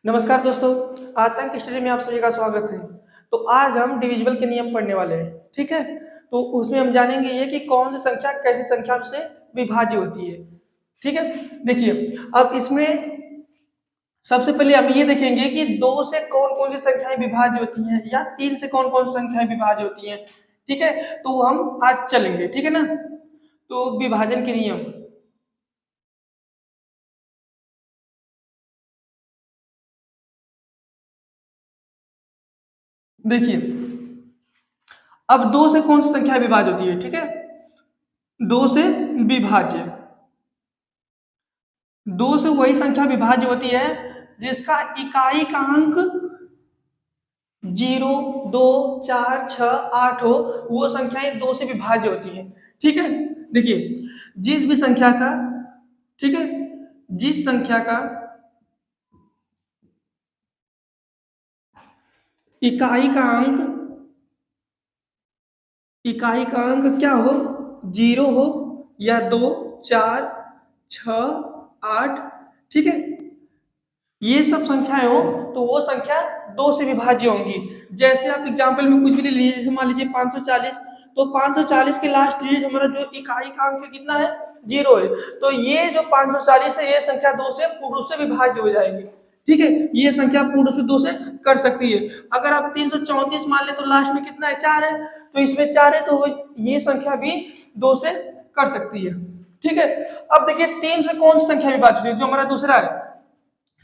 नमस्कार दोस्तों, आतंक स्टडी में आप सभी का स्वागत है। तो आज हम डिविजिबल के नियम पढ़ने वाले हैं, ठीक है। तो उसमें हम जानेंगे ये कि कौन सी संख्या कैसी संख्या से विभाज्य होती है, ठीक है। देखिए, अब इसमें सबसे पहले हम ये देखेंगे कि 2 से कौन कौन सी संख्याएं विभाज्य होती हैं या 3 से कौन कौन सी संख्याएं विभाज्य होती हैं, ठीक है। तो हम आज चलेंगे, ठीक है ना। तो विभाजन के नियम, देखिए, अब 2 से कौन सी संख्या विभाज्य होती है, ठीक है। 2 से विभाज्य, 2 से वही संख्या विभाज्य होती है जिसका इकाई का अंक 0, 2, 4, 6, 8 हो। वो संख्याएं 2 से विभाज्य होती हैं, ठीक है। देखिए, जिस भी संख्या का, ठीक है, जिस संख्या का इकाई का अंक क्या हो, 0 हो या 2, 4, 6, 8, ठीक है, ये सब संख्याएं हो तो वो संख्या 2 से विभाज्य होंगी। जैसे आप एग्जांपल में कुछ भी ले लीजिए, जैसे मान लीजिए 540, तो 540 के लास्ट डिजिट हमारा जो इकाई का अंक कितना है, 0 है। तो ये जो 540 है, ये संख्या 2 से पूर्ण रूप से विभाज्य हो जाएगी, ठीक है। ये संख्या पूर्ण रूप से 2 से कर सकती है। अगर आप 334 मान ले तो लास्ट में कितना है, 4 है, तो इसमें 4 है, तो ये संख्या भी 2 से कर सकती है, ठीक है। अब देखिए, 3 से कौन सी संख्या विभाज्य है, जो हमारा दूसरा है,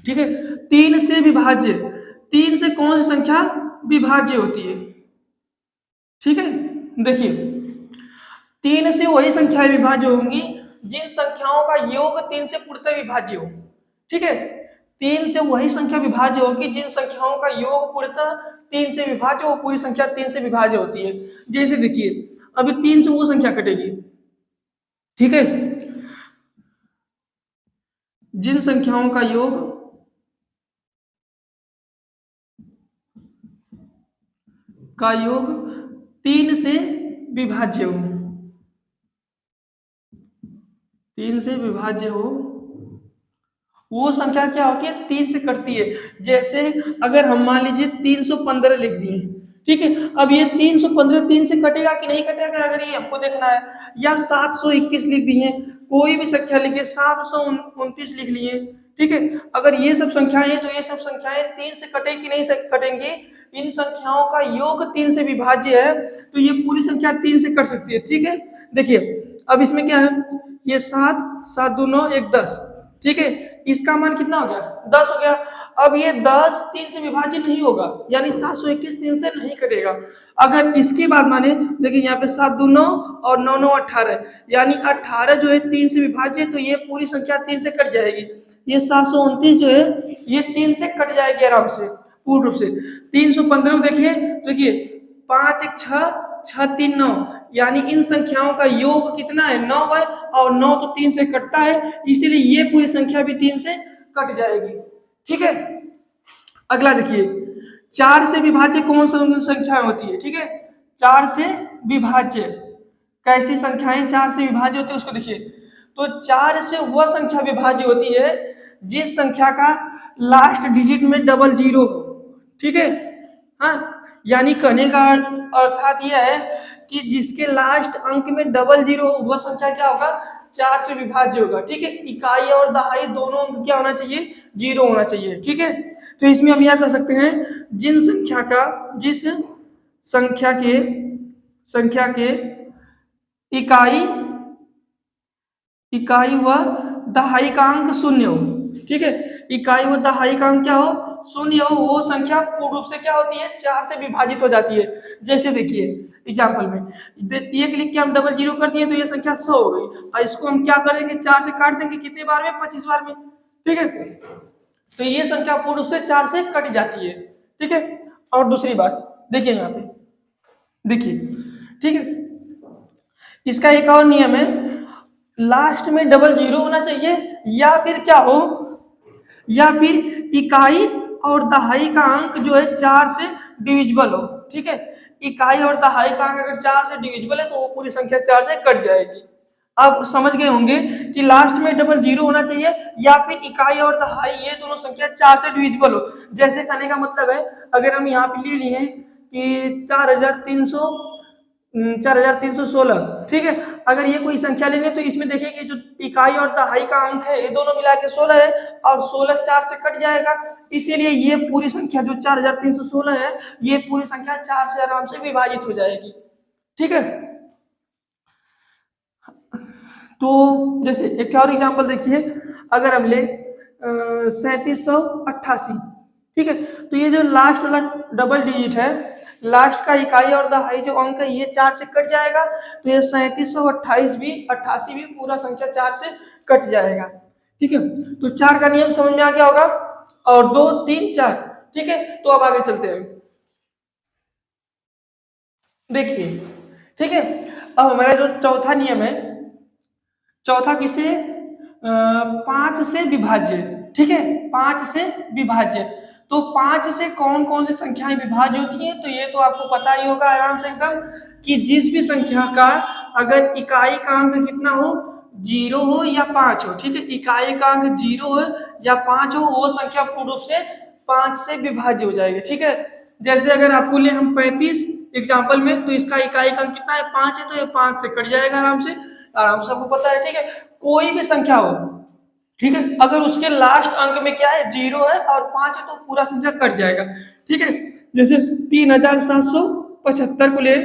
ठीक है। 3 से विभाज्य, 3 से कौन सी संख्या विभाज्य होती है, ठीक है। देखिए, 3 से वही संख्याएं विभाज्य होंगी जिन संख्याओं का योग 3 से पूर्णतः विभाज्य हो, ठीक है। 3 से वही संख्या विभाज्य होगी जिन संख्याओं का योग पूर्णतः 3 से विभाज्य हो, पूरी संख्या 3 से विभाज्य होती है। जैसे देखिए, अभी 3 से वो संख्या कटेगी, ठीक है, जिन संख्याओं का योग 3 से विभाज्य हो, 3 से विभाज्य हो, वो संख्या क्या होती है, 3 से कटती है। जैसे अगर हम मान लीजिए 315 लिख दिए, ठीक है। अब ये 315 3 से कटेगा कि नहीं कटेगा, अगर ये हमको देखना है। या 721 लिख दिए, कोई भी संख्या लिखिए, 729 लिख लिए, ठीक है। अगर ये सब संख्याएं हैं, तो ये सब संख्याएं 3 से कटे कि नहीं कटेंगी। इन संख्याओं का योग 3 से विभाज्य है, तो ये पूरी संख्या 3 से कट सकती है, ठीक है। देखिए, अब इसमें क्या है, ये 7, 7 2 9 1 10, ठीक है। इसका मान कितना हो गया, 10 हो गया। अब ये 10 3 से विभाज्य नहीं होगा, यानी 721 3 से नहीं कटेगा। अगर इसके बाद माने, देखिए यहाँ पे 7 2 9 और 9 9 18, यानी 18 जो है 3 से विभाज्य, तो ये पूरी संख्या 3 से कट जाएगी। ये 729 जो है ये 3 से कट जाएगी आराम से, पूर्ण रूप से। 315 देखिए, देखिए 5 1 6, 6 3 9, यानी इन संख्याओं का योग कितना है, 9 है, और 9 तो 3 से कटता है, इसीलिए ये पूरी संख्या भी 3 से कट जाएगी, ठीक है। अगला देखिए, 4 से विभाज्य कौन सी संख्याएं होती है, ठीक है। 4 से विभाज्य कैसी संख्याएं 4 से विभाज्य होती है, उसको देखिए। तो 4 से वह संख्या विभाज्य होती है जिस संख्या का लास्ट डिजिट में डबल जीरो हो, ठीक है। हाँ, यानी कहने का अर्थात यह है कि जिसके लास्ट अंक में डबल जीरो हो, वह संख्या क्या होगा, 4 से विभाज्य होगा, ठीक है। इकाई और दहाई दोनों अंक क्या होना चाहिए, 0 होना चाहिए, ठीक है। तो इसमें हम यह कह सकते हैं, जिस संख्या के इकाई व दहाई का अंक 0 हो, ठीक है। इकाई व दहाई का अंक क्या हो, 0 हो, वो संख्या पूर्ण रूप से क्या होती है, 4 से विभाजित हो जाती है। जैसे देखिए एग्जाम्पल में 1 लिख के हम डबल जीरो कर दिए, तो ये संख्या 100 हो गई, और इसको हम क्या करेंगे, 4 से काट देंगे, कितने बार में, 25 बार में, ठीक है। तो ये संख्या पूर्ण रूप से 4 से कट जाती है, ठीक है। और दूसरी बात देखिए, यहाँ पे देखिए, ठीक है, इसका एक और नियम है, लास्ट में डबल जीरो होना चाहिए, या फिर क्या हो, या फिर इकाई और दहाई का अंक जो है 4 से डिविजिबल हो, ठीक है। इकाई और दहाई का अंक अगर 4 से डिविजिबल है, तो वो पूरी संख्या 4 से कट जाएगी, आप समझ गए होंगे कि लास्ट में डबल जीरो होना चाहिए या फिर इकाई और दहाई ये दोनों संख्या 4 से डिविजिबल हो। जैसे कहने का मतलब है, अगर हम यहाँ पे ले लिए कि 4300 4316, ठीक है। अगर ये कोई संख्या लेंगे तो इसमें देखिए कि जो इकाई और दहाई का अंक है ये दोनों मिला के 16 है, और 16 4 से कट जाएगा, इसीलिए ये पूरी संख्या जो 4316 है ये पूरी संख्या 4 से आराम से विभाजित हो जाएगी, ठीक है। तो जैसे एक और एग्जांपल देखिए, अगर हम ले 3788, ठीक है। तो ये जो लास्ट वाला डबल डिजिट है, लास्ट का इकाई और दहाई जो अंक है ये 4 से कट जाएगा, तो ये 3728 भी 88 भी पूरा संख्या 4 से कट जाएगा, ठीक है। तो 4 का नियम समझ में आ गया होगा, और 2 3 4, ठीक है। तो अब आगे चलते हैं, देखिए, ठीक है। अब हमारा जो चौथा नियम है, चौथा किसे 5 से विभाज्य, ठीक है, 5 से विभाज्य। तो 5 से कौन कौन सी संख्याएं विभाज्य होती हैं, तो ये तो आपको पता ही होगा आराम से एकदम, कि जिस भी संख्या का अगर इकाई का अंक कितना हो, 0 हो या 5 हो, ठीक है, इकाई का अंक 0 हो या 5 हो, वो संख्या पूर्ण रूप से 5 से विभाज्य हो जाएगी, ठीक है। जैसे अगर आपको ले हम 35 एग्जाम्पल में, तो इसका इकाई का अंक कितना है, 5 है, तो ये 5 से कट जाएगा आराम से, आराम से आपको पता है, ठीक है। कोई भी संख्या हो, ठीक है, अगर उसके लास्ट अंक में क्या है, 0 है और 5 है, तो पूरा संख्या कट जाएगा, ठीक है। जैसे 3775 को ले,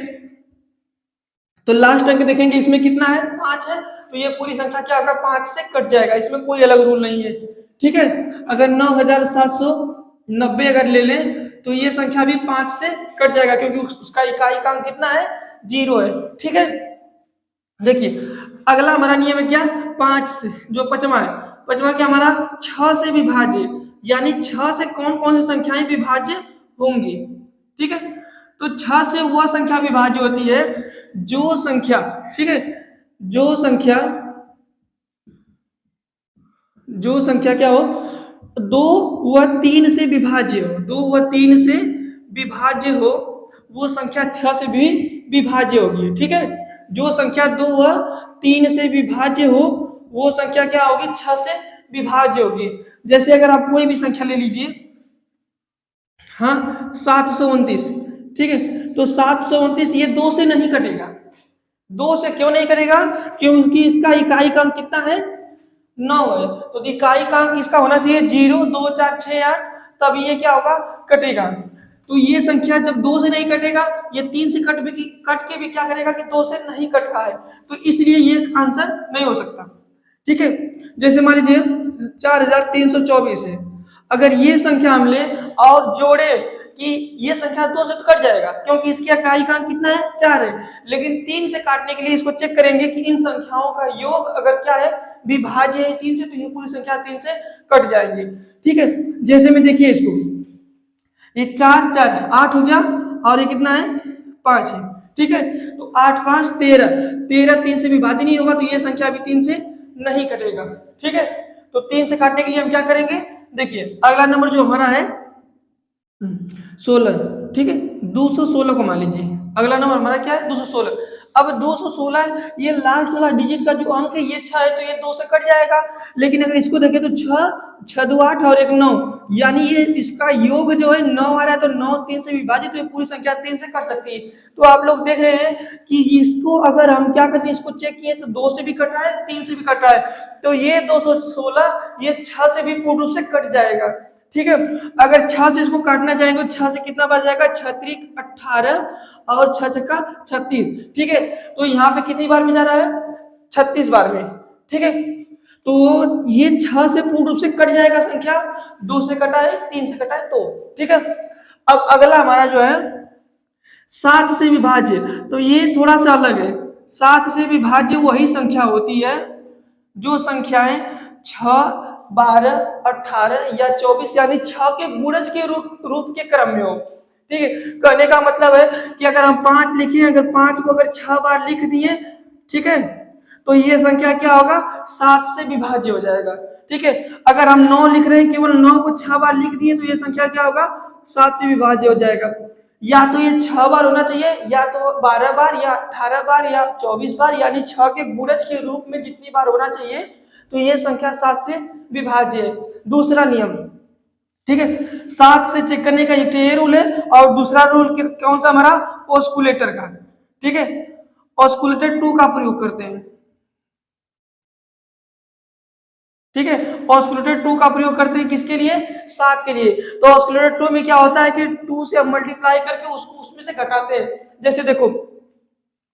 तो लास्ट अंक देखेंगे इसमें कितना है, 5 है, तो ये पूरी संख्या क्या होगा, 5 से कट जाएगा, इसमें कोई अलग रूल नहीं है, ठीक है। अगर 9790 अगर ले लें, तो ये संख्या भी 5 से कट जाएगा, क्योंकि उसका इकाई का अंक कितना है, 0 है, ठीक है। देखिए अगला हमारा नियम है क्या, 5 से, जो पचवा है, पचवा क्या हमारा 6 से विभाज्य, यानी 6 से कौन कौन सी संख्याएं विभाज्य होंगी, ठीक है। तो 6 से वह संख्या विभाज्य होती है जो संख्या, ठीक है, जो संख्या क्या हो, 2 व 3 से विभाज्य हो, 2 व 3 से विभाज्य हो, वो संख्या 6 से भी विभाज्य होगी, ठीक है। जो संख्या 2 व 3 से विभाज्य हो वो संख्या क्या होगी, 6 से विभाज्य होगी। जैसे अगर आप कोई भी संख्या ले लीजिए, हाँ 729, ठीक है, तो 729 ये 2 से नहीं कटेगा, 2 से क्यों नहीं कटेगा, क्योंकि इसका इकाई का अंक कितना है, 9 है, तो इकाई का अंक इसका होना चाहिए 0 2 4 6 8, तब ये क्या होगा, कटेगा। तो ये संख्या जब 2 से नहीं कटेगा, ये 3 से कट के भी क्या करेगा कि 2 से नहीं कट रहा है, तो इसलिए ये आंसर नहीं हो सकता, ठीक है। जैसे मान लीजिए 4324 है, अगर ये संख्या हम ले और जोड़े कि ये संख्या 2 से तो कट जाएगा, क्योंकि इसकी इकाई का अंक कितना है, 4 है, लेकिन 3 से काटने के लिए इसको चेक करेंगे कि इन संख्याओं का योग अगर क्या है, विभाज्य है 3 से, तो ये पूरी संख्या 3 से कट जाएंगी, ठीक है। जैसे में देखिए इसको, ये 4 4 8 हो गया, और ये कितना है, 5 है, ठीक है। तो 8 5 13, 13 3 से विभाज्य नहीं होगा, तो ये संख्या भी 3 से नहीं कटेगा, ठीक है। तो 3 से काटने के लिए हम क्या करेंगे, देखिए अगला नंबर जो हमारा है 16, ठीक है, 216 को मान लीजिए, अगला नंबर हमारा क्या है, 216। अब 216 ये लास्ट वाला डिजिट का जो अंक है ये 6 है, तो ये 2 से कट जाएगा, लेकिन अगर इसको देखें तो 6 6 2 8 और 1 9, यानी ये इसका योग जो है 9 आ रहा है, तो 9 3 से विभाजित, तो ये पूरी संख्या 3 से कट सकती है। तो आप लोग देख रहे हैं कि इसको अगर हम क्या करते हैं, इसको चेक किए तो 2 से भी कट रहा है, 3 से भी कट रहा है, तो ये 216 ये 6 से भी पूर्ण रूप से कट जाएगा, ठीक है। अगर 6 से इसको काटना चाहेंगे तो 6 से कितना बार जाएगा, 6 3 18 और 6 छक्का 36, ठीक है। तो यहाँ पे कितनी बार में जा रहा है, 36 बार में, ठीक है। तो ये 6 से पूर्ण रूप से कट जाएगा संख्या, 2 से कटा है, 3 से कटा है, तो ठीक है। अब अगला हमारा जो है 7 से विभाज्य, तो ये थोड़ा सा अलग है। 7 से विभाज्य वही संख्या होती है जो संख्याएं 6 12 18 या 24 यानी 6 के गुणज के रूप के क्रम में हो, ठीक है। कहने का मतलब है कि अगर हम 5 लिखे, अगर 5 को अगर 6 बार लिख दिए, ठीक है, तो ये संख्या क्या होगा, 7 से विभाज्य हो जाएगा, ठीक है। अगर हम 9 लिख रहे हैं, केवल 9 को 6 बार लिख दिए, तो ये संख्या क्या होगा, 7 से विभाज्य हो जाएगा। या तो ये 6 बार होना चाहिए, या तो 12 बार, या 18 बार, या 24 बार, यानी 6 के गुणज के रूप में जितनी बार होना चाहिए, तो ये संख्या 7 से विभाज्य है। दूसरा नियम, ठीक है, 7 से चेक करने का ये रूल है। और दूसरा रूल कौन सा हमारा, ऑस्कुलेटर का, ठीक है, ऑस्कुलेटर 2 का प्रयोग करते हैं, ठीक है, ऑस्कुलेटर 2 का प्रयोग करते हैं किसके लिए, 7 के लिए। तो ऑस्कुलेटर 2 में क्या होता है कि 2 से हम मल्टीप्लाई करके उसको उसमें से घटाते हैं। जैसे देखो,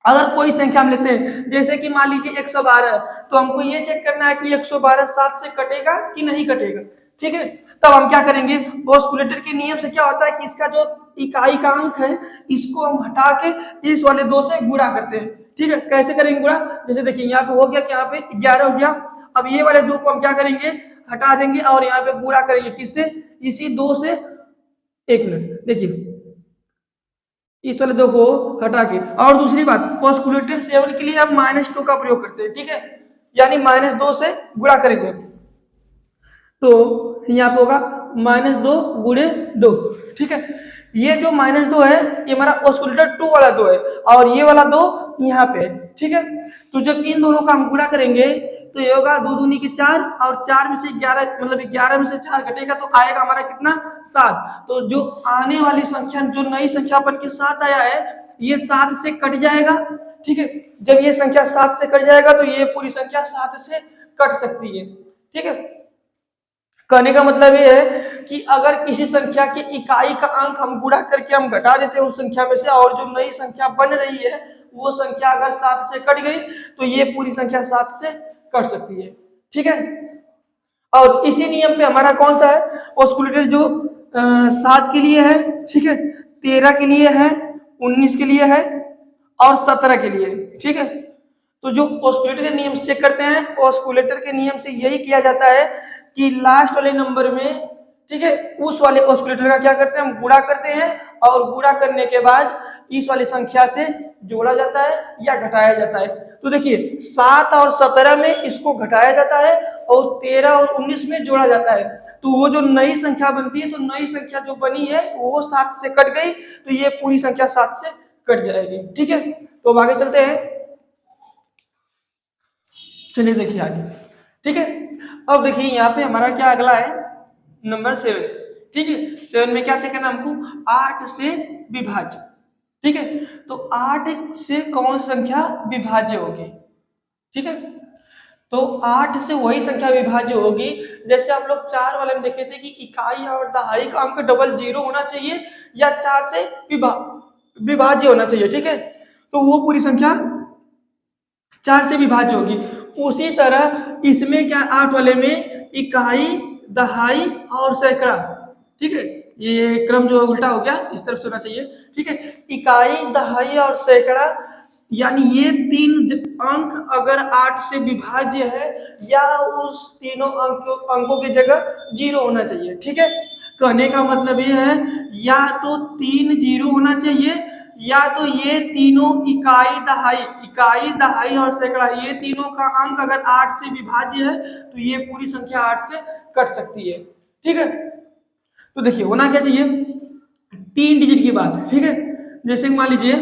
अगर कोई संख्या हम लेते हैं, जैसे कि मान लीजिए 112, तो हमको ये चेक करना है कि 112 7 से कटेगा कि नहीं कटेगा, ठीक है। तब हम क्या करेंगे, ऑस्कुलेटर के नियम से क्या होता है कि इसका जो इकाई का अंक है, इसको हम हटा के इस वाले 2 से गुणा करते हैं, ठीक है। कैसे करेंगे गुणा, जैसे देखिए यहाँ पे हो गया कि यहाँ पे 11 हो गया, अब ये वाले 2 को हम क्या करेंगे, हटा देंगे और यहाँ पे गुणा करेंगे किससे, इसी 2 से। 1 मिनट देखिए, इस वाले 2 को हटा के। और दूसरी बात, ऑस्कुलेटर 7 के लिए हम -2 का प्रयोग करते हैं, ठीक है, यानी -2 से गुणा करेंगे, तो यहाँ पे होगा -2 गुणे 2, ठीक है। ये जो -2 है, ये हमारा ऑस्कुलेटर 2 वाला 2 है, और ये वाला 2 यहाँ पे है, ठीक है। तो जब इन दोनों का हम गुणा करेंगे, तो ये होगा 2 दूनी की 4, और 4 में से 11, मतलब 11 में से 4 घटेगा तो आएगा हमारा कितना, 7। तो जो आने वाली संख्या, जो नई संख्या बन के 7 आया है, ये 7 से कट जाएगा, ठीक है। जब ये संख्या 7 से कट जाएगा, तो ये पूरी संख्या 7 से कट सकती है, ठीक है। कहने का मतलब ये है कि अगर किसी संख्या के इकाई का अंक हम गुणा करके हम घटा देते हैं उस संख्या में से, और जो नई संख्या बन रही है वो संख्या अगर 7 से कट गई, तो ये पूरी संख्या 7 से कट सकती है, ठीक है। और इसी नियम पे हमारा कौन सा है, ऑस्कुलेटर जो 7 के लिए है, ठीक है, 13 के लिए है, 19 के लिए है, और 17 के लिए, ठीक है। तो जो ऑस्कुलेटर के नियम से चेक करते हैं, ऑस्कुलेटर के नियम से यही किया जाता है कि लास्ट वाले नंबर में, ठीक है, उस वाले ऑस्कुलेटर का क्या करते हैं, हम गुणा करते हैं, और गुणा करने के बाद इस वाली संख्या से जोड़ा जाता है या घटाया जाता है। तो देखिए, 7 और 17 में इसको घटाया जाता है, और 13 और 19 में जोड़ा जाता है। तो वो जो नई संख्या बनती है, तो नई संख्या जो बनी है वो 7 से कट गई, तो ये पूरी संख्या 7 से कट जाएगी, ठीक है। तो अब आगे चलते हैं, चलिए देखिए आगे, ठीक है। अब देखिए यहाँ पे हमारा क्या अगला है, नंबर 7, ठीक है। 7 में क्या चेक करना हमको, 8 से विभाज्य, ठीक है। तो 8 से कौन सी संख्या विभाज्य होगी, ठीक है। तो 8 से वही संख्या विभाज्य होगी, जैसे हम लोग 4 वाले में देखे थे कि इकाई और दहाई का अंक डबल 0 होना चाहिए, या 4 से विभाज्य होना चाहिए, ठीक है। तो वो पूरी संख्या 4 से विभाज्य होगी। उसी तरह इसमें क्या, 8 वाले में इकाई, दहाई और सैकड़ा, ठीक है, ये क्रम जो उल्टा हो गया, इस तरफ से होना चाहिए, ठीक है। इकाई, दहाई और सैकड़ा, यानी ये 3 अंक अगर 8 से विभाज्य है, या उस तीनों अंकों की जगह 0 होना चाहिए, ठीक है। कहने का मतलब ये है, या तो 3 0 होना चाहिए, या तो ये तीनों इकाई दहाई और सैकड़ा, ये तीनों का अंक अगर 8 से विभाज्य है, तो ये पूरी संख्या 8 से कट सकती है, ठीक है। तो देखिए होना क्या चाहिए, 3 डिजिट की बात है, ठीक है। जैसे मान लीजिए,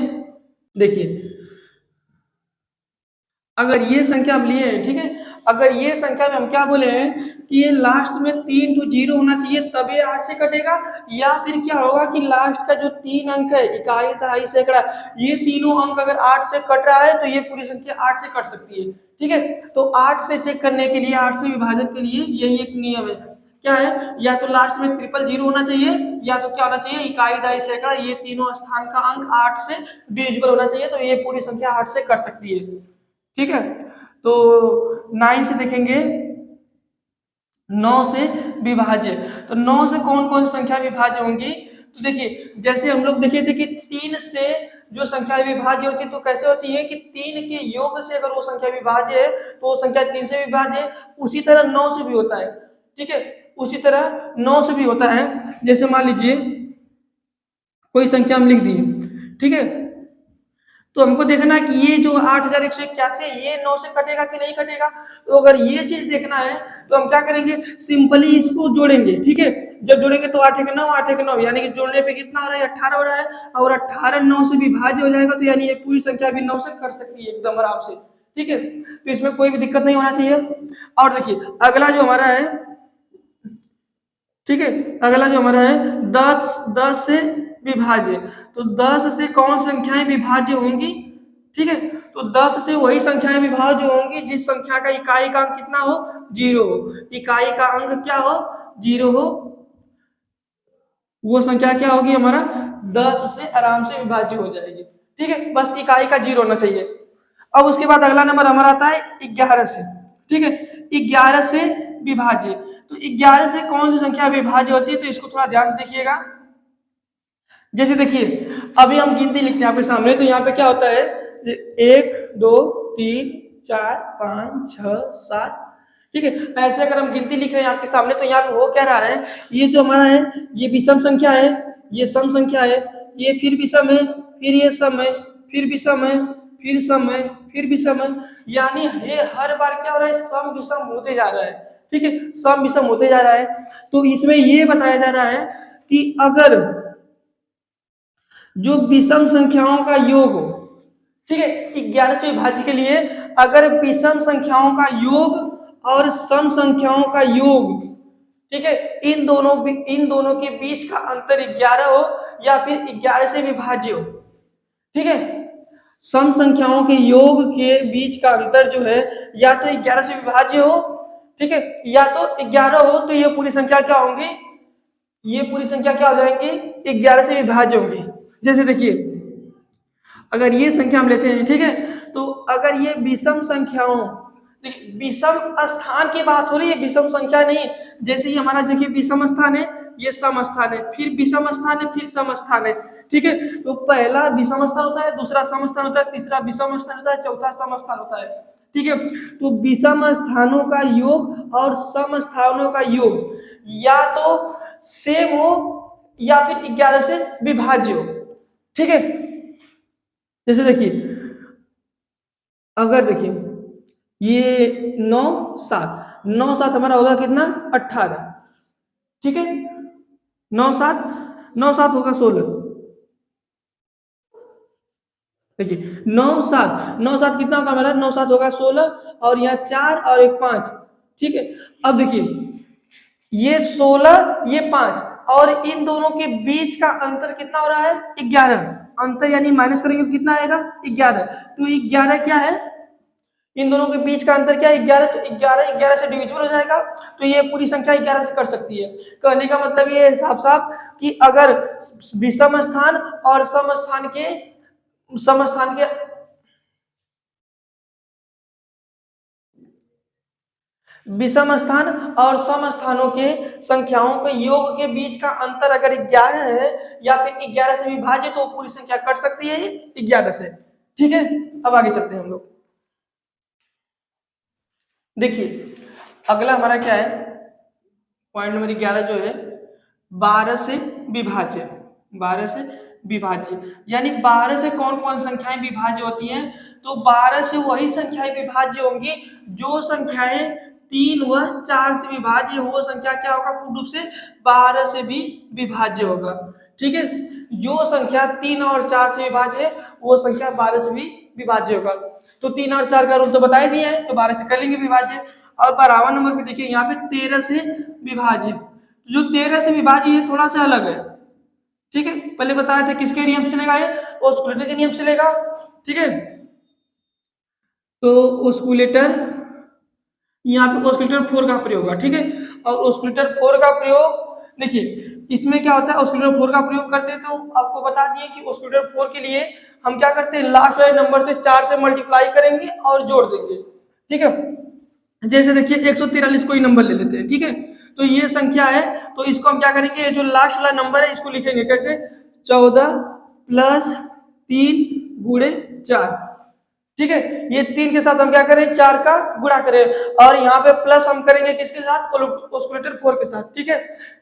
देखिए अगर ये संख्या हम लिए हैं, ठीक है, अगर ये संख्या में हम क्या बोले हैं कि ये लास्ट में 3 to 0 होना चाहिए, तब ये 8 से कटेगा, या फिर क्या होगा कि लास्ट का जो 3 अंक है, इकाई, दहाई, सैकड़ा, ये तीनों अंक अगर 8 से कट रहा है, तो ये पूरी संख्या 8 से कट सकती है, ठीक है। तो 8 से चेक करने के लिए, 8 से विभाजन के लिए यही एक नियम है, क्या है, या तो लास्ट में 000 होना चाहिए, या तो क्या होना चाहिए, इकाई, दहाई, सैकड़ा, ये तीनों स्थान का अंक 8 से डिविजिबल होना चाहिए, तो ये पूरी संख्या 8 से कट सकती है, ठीक है। तो 9 से देखेंगे, 9 से विभाज्य, तो 9 से कौन कौन सी संख्या विभाज्य होंगी, तो देखिए जैसे हम लोग देखे थे कि 3 से जो संख्या विभाज्य होती है, तो कैसे होती है कि 3 के योग से अगर वो संख्या विभाज्य है, तो वो संख्या 3 से विभाज्य है। उसी तरह 9 से भी होता है, ठीक है, उसी तरह 9 से भी होता है। जैसे मान लीजिए कोई संख्या हम लिख दिए, ठीक है, तो हमको देखना है कि ये जो 8181 है ये 9 से कटेगा कि नहीं कटेगा। तो अगर ये चीज देखना है तो हम क्या करेंगे, सिंपली इसको जोड़ेंगे। ठीक है, जब जोड़ेंगे तो 8 एक 9, 8 एक 9, यानी कि जोड़ने पे कितना हो रहा है, 18 हो रहा है। और 18 9 से विभाज्य हो जाएगा, तो यानी ये पूरी संख्या भी 9 से कट सकती है एकदम आराम से। ठीक है, तो इसमें कोई भी दिक्कत नहीं होना चाहिए। और देखिए अगला जो हमारा है, ठीक है, अगला जो हमारा है 10 से विभाज्य। तो 10 से कौन संख्याएं विभाज्य होंगी? ठीक है, तो 10 से वही संख्याएं विभाज्य होंगी जिस संख्या का इकाई का अंक कितना हो, 0 हो। इकाई का अंक क्या हो, 0 हो, वो संख्या क्या होगी हमारा 10 से आराम से विभाज्य हो जाएगी। ठीक है, बस इकाई का 0 होना चाहिए। अब उसके बाद अगला नंबर हमारा आता है 11 से। ठीक है, 11 से विभाज्य। तो 11 से कौन सी संख्या विभाज्य होती है, तो इसको थोड़ा ध्यान से देखिएगा। जैसे देखिए अभी हम गिनती लिखते हैं आपके सामने, तो यहाँ पे क्या होता है 1 2 3 4 5 6 7। ठीक है, ऐसे अगर हम गिनती लिख रहे हैं आपके सामने, तो यहाँ पे हो क्या रहा है, ये जो हमारा है ये विषम संख्या है, ये सम संख्या है, ये फिर विषम है, फिर ये सम है, फिर विषम है, फिर सम है, फिर विषम है। यानी ये हर बार क्या हो रहा है, सम विषम होते जा रहा है। ठीक है, सम विषम होते जा रहा है। तो इसमें ये बताया जा रहा है कि अगर जो विषम संख्याओं का योग हो, ठीक है, 11 से विभाज्य के लिए अगर विषम संख्याओं का योग और सम संख्याओं का योग, ठीक है, इन दोनों के बीच का अंतर 11 हो या फिर 11 से विभाज्य हो। ठीक है, सम संख्याओं के योग के बीच का अंतर जो है या तो 11 से विभाज्य हो, ठीक है, या तो 11 हो, तो ये पूरी संख्या क्या होंगी, ये पूरी संख्या क्या हो जाएंगी, 11 से विभाज्य होंगी। जैसे देखिए अगर ये संख्या हम लेते हैं, ठीक है, तो अगर ये विषम संख्याओं, विषम स्थान की बात हो रही है, विषम संख्या नहीं। जैसे ही हमारा देखिए विषम स्थान है, ये सम स्थान है, फिर विषम स्थान है, फिर सम स्थान है। ठीक है, तो पहला विषम स्थान होता है, दूसरा सम स्थान होता है, तीसरा विषम स्थान होता है, चौथा सम स्थान होता है। ठीक है, तो विषम स्थानों का योग और सम स्थानों का योग या तो सेम हो या फिर 11 से विभाज्य हो। ठीक है, जैसे देखिए अगर देखिए ये 9 7 9 7 हमारा होगा कितना 18। ठीक है, 9 7 होगा 16। देखिए 9 7 कितना होगा हमारा, 9 7 होगा 16, और यहाँ 4 और 1 5। ठीक है, अब देखिए ये 16 ये 5 और इन दोनों के बीच का अंतर कितना हो रहा है 11। अंतर यानी माइनस करेंगे तो कितना आएगा 11। तो 11 क्या है, इन दोनों के बीच का अंतर क्या है 11। तो 11 से डिविजिबल हो जाएगा, तो ये पूरी संख्या 11 से कट सकती है। कहने का मतलब ये साफ साफ कि अगर विषम स्थान और सम स्थान के विषम स्थान और सम स्थानों के संख्याओं के योग के बीच का अंतर अगर 11 है या फिर 11 से विभाज्य, तो पूरी संख्या कट सकती है 11 से। ठीक है, अब आगे चलते हैं हम लोग। देखिए अगला हमारा क्या है, पॉइंट नंबर 11 जो है 12 से विभाज्य। 12 से विभाज्य यानी 12 से कौन कौन संख्याएं विभाज्य होती हैं, तो 12 से वही संख्याएं विभाज्य होंगी जो संख्याएं 3 व 4 से विभाज्य, वो संख्या क्या होगा पूर्ण रूप से 12 से भी विभाज्य होगा। ठीक है, जो संख्या 3 और 4 से विभाज्य है वो संख्या 12 से भी विभाज्य होगा। तो 3 और 4 का रूल तो बता ही दिए हैं, तो 12 से कर लेंगे विभाज्य। और 12वां नंबर पे देखिए यहाँ पे 13 से विभाज्य। जो 13 से विभाज्य है थोड़ा सा अलग है। ठीक है, पहले बताया था किसके नियम से चलेगा, ये ऑस्कुलेटर के नियम से चलेगा। ठीक है, तो ऑस्कुलेटर यहाँ पे ऑस्कुलेटर 4 का प्रयोग होगा। ठीक है, और ऑस्कुलेटर 4 का प्रयोग देखिए इसमें क्या होता है, ऑस्कुलेटर 4 का प्रयोग करते हैं तो आपको बता दिए कि ऑस्कुलेटर 4 के लिए हम क्या करते हैं, लास्ट वाले नंबर से 4 से मल्टीप्लाई करेंगे और जोड़ देंगे। ठीक है, जैसे देखिए 143 कोई नंबर ले लेते हैं। ठीक है, तो ये संख्या है, तो इसको हम क्या करेंगे, जो लास्ट वाला नंबर है इसको लिखेंगे कैसे, 14 + 3 × 4। ठीक है, ये 3 के साथ हम क्या करें 4 का गुणा करें, और यहाँ पे प्लस हम करेंगे किसके साथ, ऑस्कुलेटर 4 के साथ। ठीक है,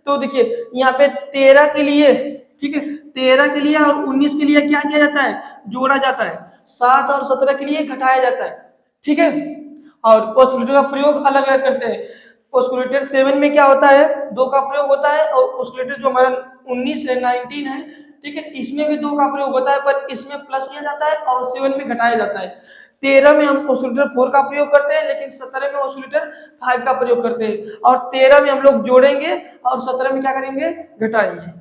तो देखिए यहाँ पे 13 के लिए, ठीक है, 13 के लिए और 19 के लिए क्या किया जाता है, जोड़ा जाता है। 7 और 17 के लिए घटाया जाता है, ठीक है। और ऑस्किलेटर का प्रयोग अलग अलग करते हैं। ऑस्किलेटर 7 में क्या होता है, 2 का प्रयोग होता है, और ऑस्किलेटर जो हमारा 19 है 19 है, ठीक है, इसमें भी 2 का प्रयोग होता है, पर इसमें प्लस किया जाता है और 7 में घटाया जाता है। 13 में हम ऑस्किलेटर 4 का प्रयोग करते हैं, लेकिन 17 में ऑस्किलेटर 5 का प्रयोग करते हैं, और 13 में हम लोग जोड़ेंगे और 17 में क्या करेंगे, घटाएंगे,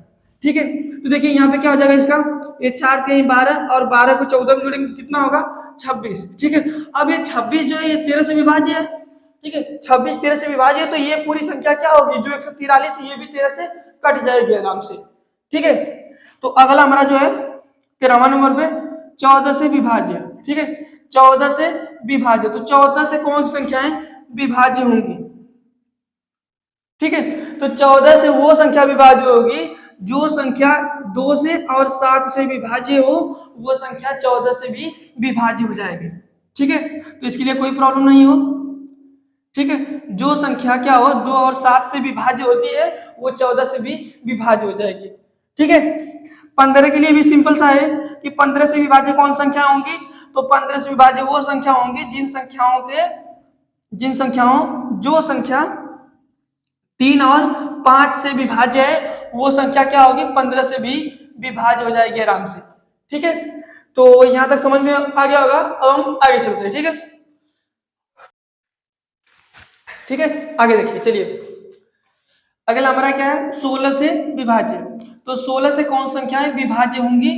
ठीक है। तो देखिए यहाँ पे क्या हो जाएगा इसका, ये 4 3 12 और 12 को 14 में जोड़ेंगे कितना होगा, 26, ठीक है। अब ये 26 जो है ये 13 से विभाज्य है, ठीक है, 26 13 से विभाज्य है, तो ये पूरी संख्या क्या होगी, जो 143 ये भी 13 से कट जाएगी आराम से, ठीक है। तो अगला हमारा जो है 13वां नंबर पे 14 से विभाज्य, ठीक है, 14 से विभाज्य। तो 14 से कौन सी संख्याएं विभाज्य होंगी, ठीक है। तो 14 से वो संख्या विभाज्य होगी जो संख्या 2 से और 7 से विभाज्य हो, वो संख्या 14 से भी विभाज्य हो जाएगी, ठीक है। तो इसके लिए कोई प्रॉब्लम नहीं हो, ठीक है। जो संख्या क्या हो 2 और 7 से विभाज्य होती है वो 14 से भी विभाज्य हो जाएगी, ठीक है। 15 के लिए भी सिंपल सा है कि 15 से विभाज्य कौन संख्या होंगी, तो 15 से विभाज्य वो संख्या होंगी जिन संख्याओं जो संख्या 3 और 5 से विभाज्य है, वो संख्या क्या होगी, 15 से भी विभाज्य हो जाएगी आराम से, ठीक है। तो यहां तक समझ में आ गया होगा। अब हम आगे चलते हैं, ठीक है, ठीक है। आगे देखिए, चलिए अगला हमारा क्या है, 16 से विभाज्य। तो 16 से कौन संख्याएं विभाज्य होंगी,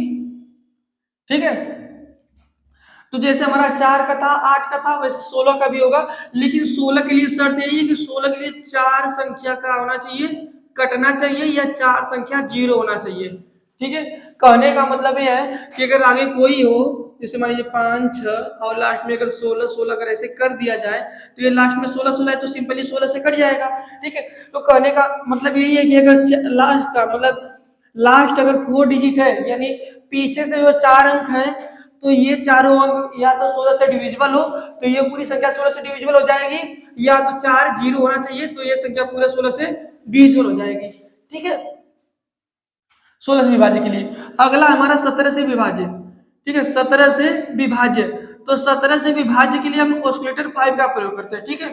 ठीक है। तो जैसे हमारा 4 का था, 8 का था, वैसे 16 का भी होगा, लेकिन 16 के लिए शर्त यही है कि 16 के लिए 4 संख्या का होना चाहिए, कटना चाहिए, या 4 संख्या 0 होना चाहिए, ठीक है। कहने का मतलब ये है कि अगर आगे कोई हो, जैसे मान लीजिए 5 6 और लास्ट में अगर 16 16 अगर ऐसे कर दिया जाए, तो ये लास्ट में 16 16 है तो सिंपली 16 से कट जाएगा, ठीक है। तो कहने का मतलब यही है कि अगर लास्ट का मतलब लास्ट अगर 4 डिजिट है, यानी पीछे से जो 4 अंक है, तो ये चारों अंक या तो 16 से डिविजिबल हो, तो ये पूरी संख्या 16 से डिविजिबल हो जाएगी, या तो 4 0 होना चाहिए, तो ये संख्या पूरा 16 से डिविजिबल हो जाएगी, ठीक है, 16 से विभाज्य के लिए। अगला हमारा 17 से विभाज्य, ठीक है, 17 से विभाज्य। तो 17 से विभाज्य के लिए हम ऑस्किलेटर 5 का प्रयोग करते हैं, ठीक है।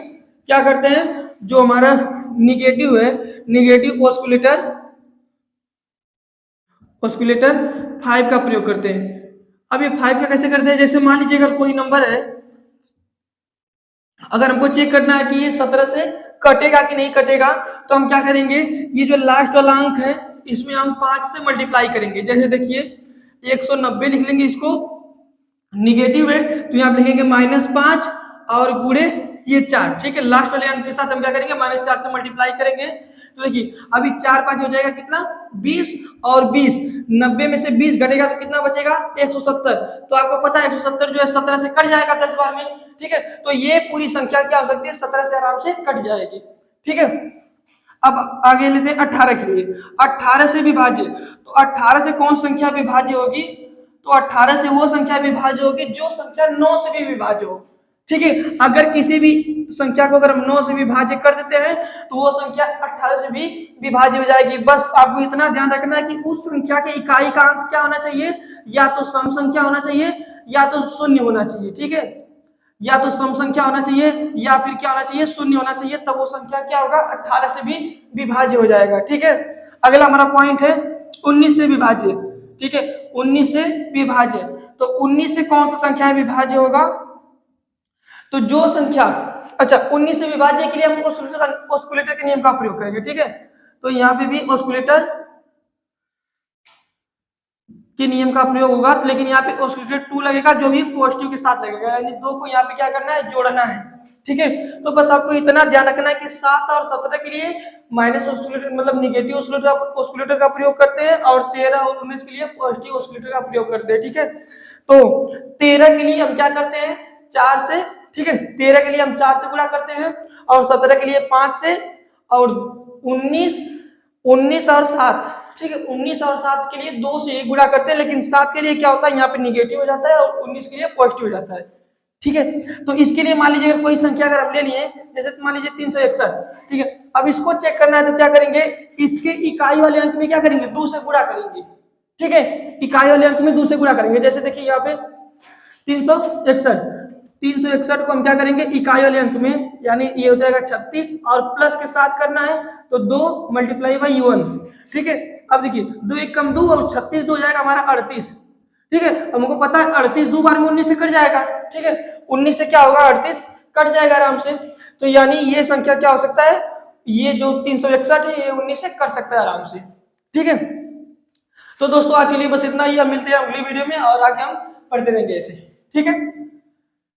क्या करते हैं, जो हमारा निगेटिव है, निगेटिव ऑस्किलेटर 5 का प्रयोग करते हैं। अब ये 5 का कैसे करते हैं, जैसे मान लीजिए अगर कोई नंबर है, अगर हमको चेक करना है कि ये 17 से कटेगा कि नहीं कटेगा, तो हम क्या करेंगे, ये जो लास्ट वाला अंक है इसमें हम 5 से मल्टीप्लाई करेंगे। जैसे देखिए 190 लिख लेंगे, इसको निगेटिव है तो यहाँ लिखेंगे -5 और गुणे ये 4, ठीक है। लास्ट वाले अंक के साथ हम क्या करेंगे, -4 से मल्टीप्लाई करेंगे। तो देखिए अभी 4 5 हो जाएगा कितना, 20, और 20 90 में से 20 घटेगा तो कितना बचेगा, 170। तो आपको पता है 170 जो है 17 से कट जाएगा 10 बार में, ठीक है। तो ये पूरी संख्या क्या हो सकती है, 17 से आराम से कट जाएगी, ठीक है। अब आगे लेते हैं 18 के लिए। 18 से विभाज्य, तो 18 से कौन संख्या विभाज्य होगी, तो 18 से वो संख्या विभाज्य होगी जो संख्या 9 से भी विभाज्य हो, ठीक है। अगर किसी भी संख्या को अगर हम 9 से विभाज्य कर देते हैं तो वो संख्या 18 से भी विभाज्य हो जाएगी। बस आपको इतना ध्यान रखना है कि उस संख्या के इकाई का अंक क्या होना चाहिए, या तो सम संख्या होना चाहिए या तो शून्य होना चाहिए, ठीक है। या तो सम संख्या होना चाहिए या फिर क्या होना चाहिए, शून्य होना चाहिए, तब वो संख्या क्या होगा, 18 से भी विभाज्य हो जाएगा, ठीक है। अगला हमारा पॉइंट है 19 से विभाज्य, ठीक है, 19 से विभाज्य। तो 19 से कौन सा संख्या विभाज्य होगा, तो जो संख्या, अच्छा 19 से विभाज्य के लिए हम ऑस्किलेटर के नियम का प्रयोग करेंगे, ठीक है। तो यहाँ पे भी ऑस्किलेटर के नियम का प्रयोग होगा, लेकिन यहाँ पे ऑस्किलेटर 2 लगेगा जो भी पॉजिटिव के साथ लगेगा, यानी 2 को यहाँ पे क्या करना है, जोड़ना है, ठीक है। तो बस आपको इतना ध्यान रखना है कि 7 और 17 के लिए माइनस ऑस्किलेटर मतलब निगेटिव ऑस्किलेटर का प्रयोग करते हैं, और 13 और 19 के लिए पॉजिटिव ऑस्किलेटर का प्रयोग करते हैं, ठीक है। तो 13 के लिए हम क्या करते हैं, 4 से, ठीक है, 13 के लिए हम 4 से गुणा करते हैं, और 17 के लिए 5 से, और 19 और 7, ठीक है, 19 और 7 के लिए 2 से गुणा करते हैं, लेकिन 7 के लिए क्या होता है, यहाँ पे निगेटिव हो जाता है, और 19 के लिए पॉजिटिव हो जाता है, ठीक है। तो इसके लिए मान लीजिए अगर कोई संख्या अगर हम ले लिए, जैसे मान लीजिए 361, ठीक है। अब इसको चेक करना है तो क्या करेंगे, इसके इकाई वाले अंक में क्या करेंगे, 2 से गुणा करेंगे, ठीक है, इकाई वाले अंक में 2 से गुणा करेंगे। जैसे देखिए यहाँ पे 361। 361 को हम क्या करेंगे, इकाई वाले अंक में, यानी ये हो जाएगा 36 और प्लस के साथ करना है तो 2 मल्टीप्लाई बाई U1। ठीक है, अब देखिए 2 एक कम 2 और 36 2 हो जाएगा हमारा 38। ठीक है, हमको पता है 38 दो बार में 19 से कट जाएगा। ठीक है, 19 से क्या होगा, 38 कट जाएगा आराम से। तो यानी ये संख्या क्या हो सकता है, ये जो 361 है ये 19 से कट सकता है आराम से। ठीक है, तो दोस्तों आज के लिए बस इतना ही, हम मिलते हैं अगली वीडियो में और आगे हम पढ़ते रहेंगे ऐसे। ठीक है।